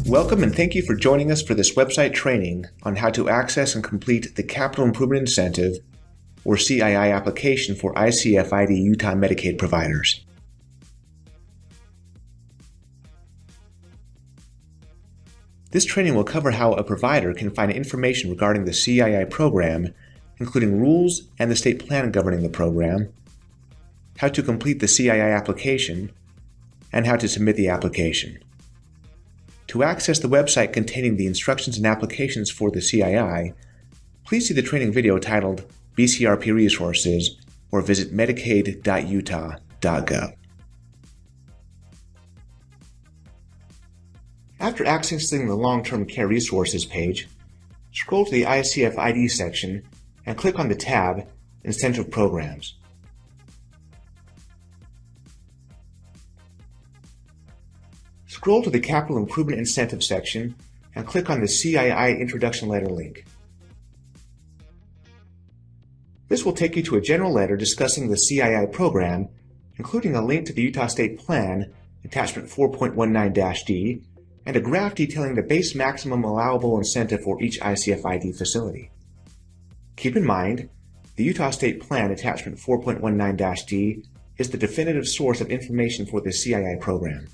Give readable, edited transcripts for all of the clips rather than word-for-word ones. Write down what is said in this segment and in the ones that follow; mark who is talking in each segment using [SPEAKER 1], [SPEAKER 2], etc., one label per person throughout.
[SPEAKER 1] Welcome and thank you for joining us for this website training on how to access and complete the Capital Improvement Incentive, or CII application for ICF-ID Utah Medicaid providers. This training will cover how a provider can find information regarding the CII program, including rules and the state plan governing the program, how to complete the CII application, and how to submit the application. To access the website containing the instructions and applications for the CII, please see the training video titled BCRP Resources or visit medicaid.utah.gov. After accessing the Long-Term Care Resources page, scroll to the ICF-ID section and click on the tab Incentive Programs. Scroll to the Capital Improvement Incentive section and click on the CII Introduction Letter link. This will take you to a general letter discussing the CII program, including a link to the Utah State Plan, Attachment 4.19-D, and a graph detailing the base maximum allowable incentive for each ICF-ID facility. Keep in mind, the Utah State Plan Attachment 4.19-D is the definitive source of information for the CII program.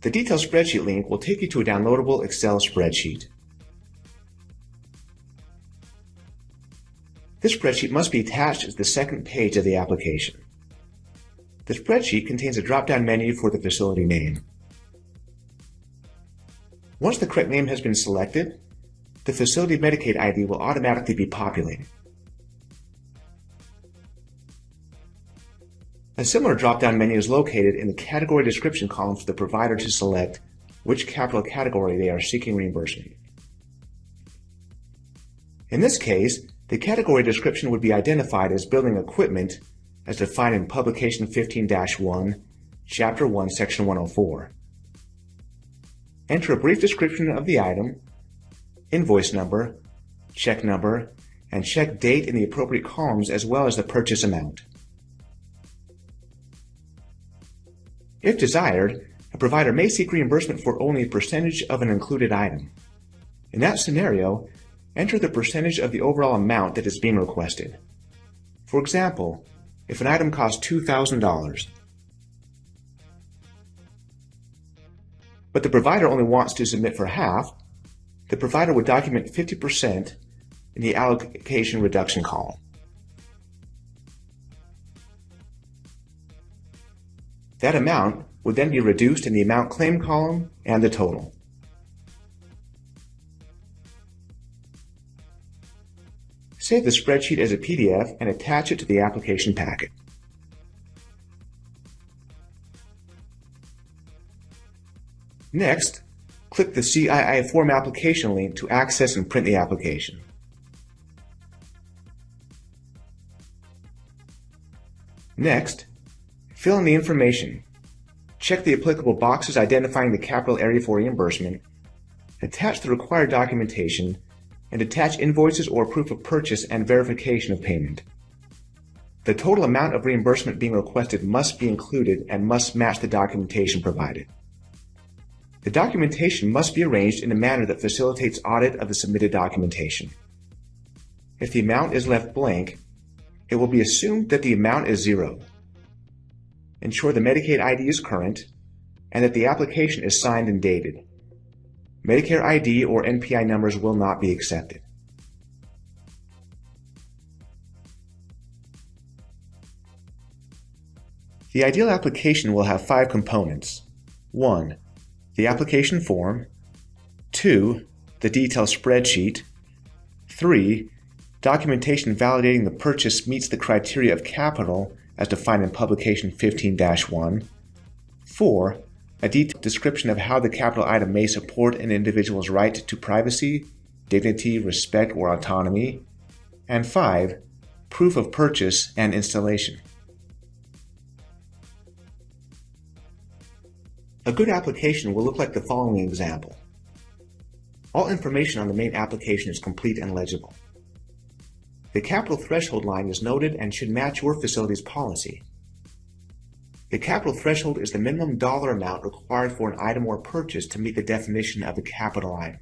[SPEAKER 1] The detailed spreadsheet link will take you to a downloadable Excel spreadsheet. This spreadsheet must be attached as the second page of the application. The spreadsheet contains a drop-down menu for the facility name. Once the correct name has been selected, the facility Medicaid ID will automatically be populated. A similar drop-down menu is located in the category description column for the provider to select which capital category they are seeking reimbursement. In this case, the category description would be identified as building equipment as defined in Publication 15-1, Chapter 1, Section 104. Enter a brief description of the item, invoice number, check number, and check date in the appropriate columns as well as the purchase amount. If desired, a provider may seek reimbursement for only a percentage of an included item. In that scenario, enter the percentage of the overall amount that is being requested. For example, if an item costs $2,000, but the provider only wants to submit for half, the provider would document 50% in the allocation reduction column. That amount would then be reduced in the amount claimed column and the total. Save the spreadsheet as a PDF and attach it to the application packet. Next, click the CII Form Application link to access and print the application. Next, fill in the information. Check the applicable boxes identifying the capital area for reimbursement, attach the required documentation, and attach invoices or proof of purchase and verification of payment. The total amount of reimbursement being requested must be included and must match the documentation provided. The documentation must be arranged in a manner that facilitates audit of the submitted documentation. If the amount is left blank, it will be assumed that the amount is zero. Ensure the Medicaid ID is current and that the application is signed and dated. Medicare ID or NPI numbers will not be accepted. The ideal application will have 5 components. 1. The application form. 2. The detailed spreadsheet. 3. Documentation validating the purchase meets the criteria of capital as defined in Publication 15-1. 4. A detailed description of how the capital item may support an individual's right to privacy, dignity, respect, or autonomy. And 5. Proof of purchase and installation. A good application will look like the following example. All information on the main application is complete and legible. The capital threshold line is noted and should match your facility's policy. The capital threshold is the minimum dollar amount required for an item or purchase to meet the definition of a capital item.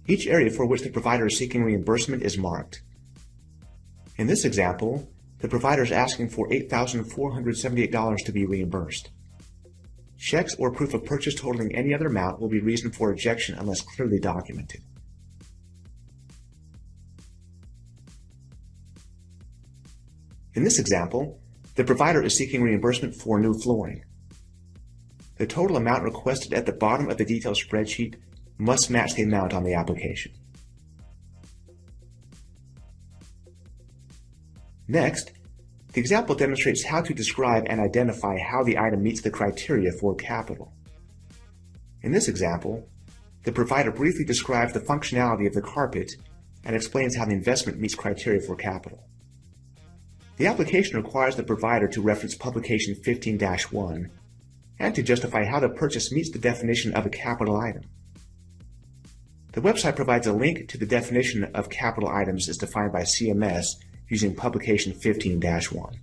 [SPEAKER 1] Each area for which the provider is seeking reimbursement is marked. In this example, the provider is asking for $8,478 to be reimbursed. Checks or proof of purchase totaling any other amount will be reason for rejection unless clearly documented. In this example, the provider is seeking reimbursement for new flooring. The total amount requested at the bottom of the detailed spreadsheet must match the amount on the application. Next, the example demonstrates how to describe and identify how the item meets the criteria for capital. In this example, the provider briefly describes the functionality of the carpet and explains how the investment meets criteria for capital. The application requires the provider to reference Publication 15-1 and to justify how the purchase meets the definition of a capital item. The website provides a link to the definition of capital items as defined by CMS using Publication 15-1.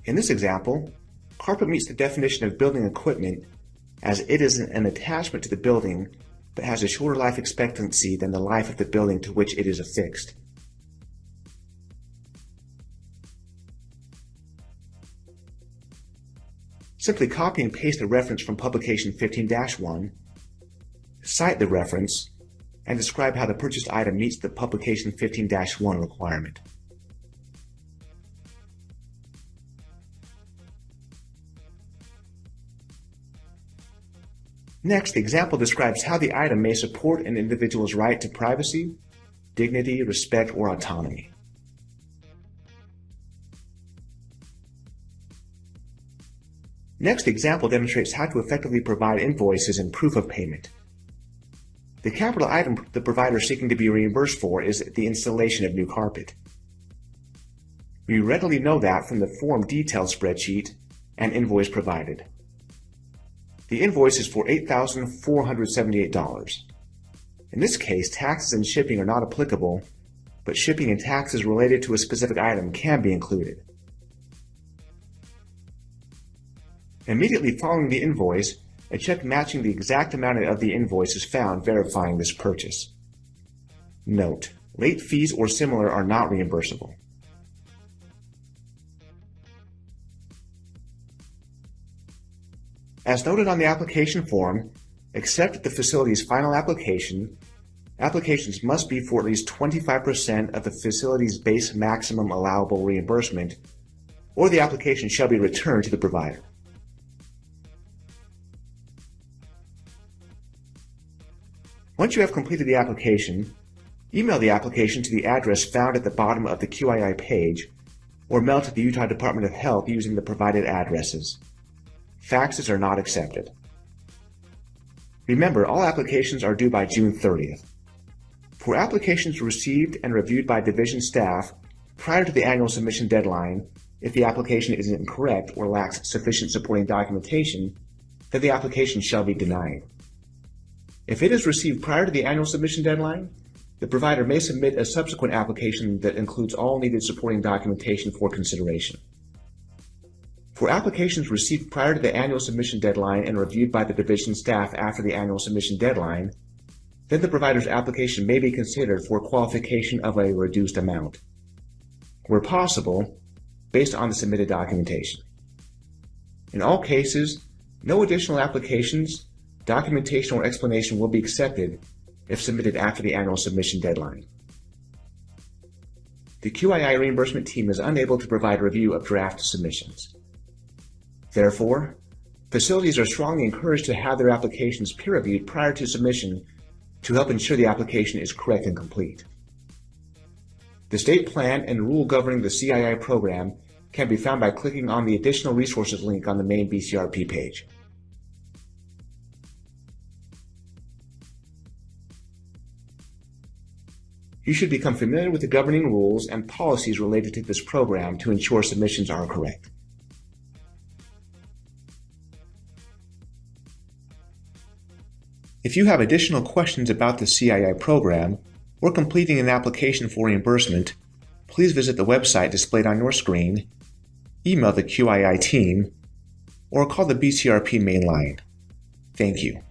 [SPEAKER 1] In this example, carpet meets the definition of building equipment as it is an attachment to the building but has a shorter life expectancy than the life of the building to which it is affixed. Simply copy and paste the reference from Publication 15-1, cite the reference, and describe how the purchased item meets the Publication 15-1 requirement. Next, the example describes how the item may support an individual's right to privacy, dignity, respect, or autonomy. Next, the example demonstrates how to effectively provide invoices and proof of payment. The capital item the provider is seeking to be reimbursed for is the installation of new carpet. We readily know that from the form detail spreadsheet and invoice provided. The invoice is for $8,478. In this case, taxes and shipping are not applicable, but shipping and taxes related to a specific item can be included. Immediately following the invoice, a check matching the exact amount of the invoice is found verifying this purchase. Note: late fees or similar are not reimbursable. As noted on the application form, except the facility's final application, applications must be for at least 25% of the facility's base maximum allowable reimbursement, or the application shall be returned to the provider. Once you have completed the application, email the application to the address found at the bottom of the QII page, or mail to the Utah Department of Health using the provided addresses. Faxes are not accepted. Remember, all applications are due by June 30th. For applications received and reviewed by division staff prior to the annual submission deadline, if the application is incorrect or lacks sufficient supporting documentation, then the application shall be denied. If it is received prior to the annual submission deadline, the provider may submit a subsequent application that includes all needed supporting documentation for consideration. For applications received prior to the annual submission deadline and reviewed by the division staff after the annual submission deadline, then the provider's application may be considered for qualification of a reduced amount, where possible, based on the submitted documentation. In all cases, no additional applications, documentation, or explanation will be accepted if submitted after the annual submission deadline. The QII reimbursement team is unable to provide review of draft submissions. Therefore, facilities are strongly encouraged to have their applications peer-reviewed prior to submission to help ensure the application is correct and complete. The state plan and rule governing the CII program can be found by clicking on the Additional Resources link on the main BCRP page. You should become familiar with the governing rules and policies related to this program to ensure submissions are correct. If you have additional questions about the CII program, or completing an application for reimbursement, please visit the website displayed on your screen, email the QII team, or call the BCRP main line. Thank you.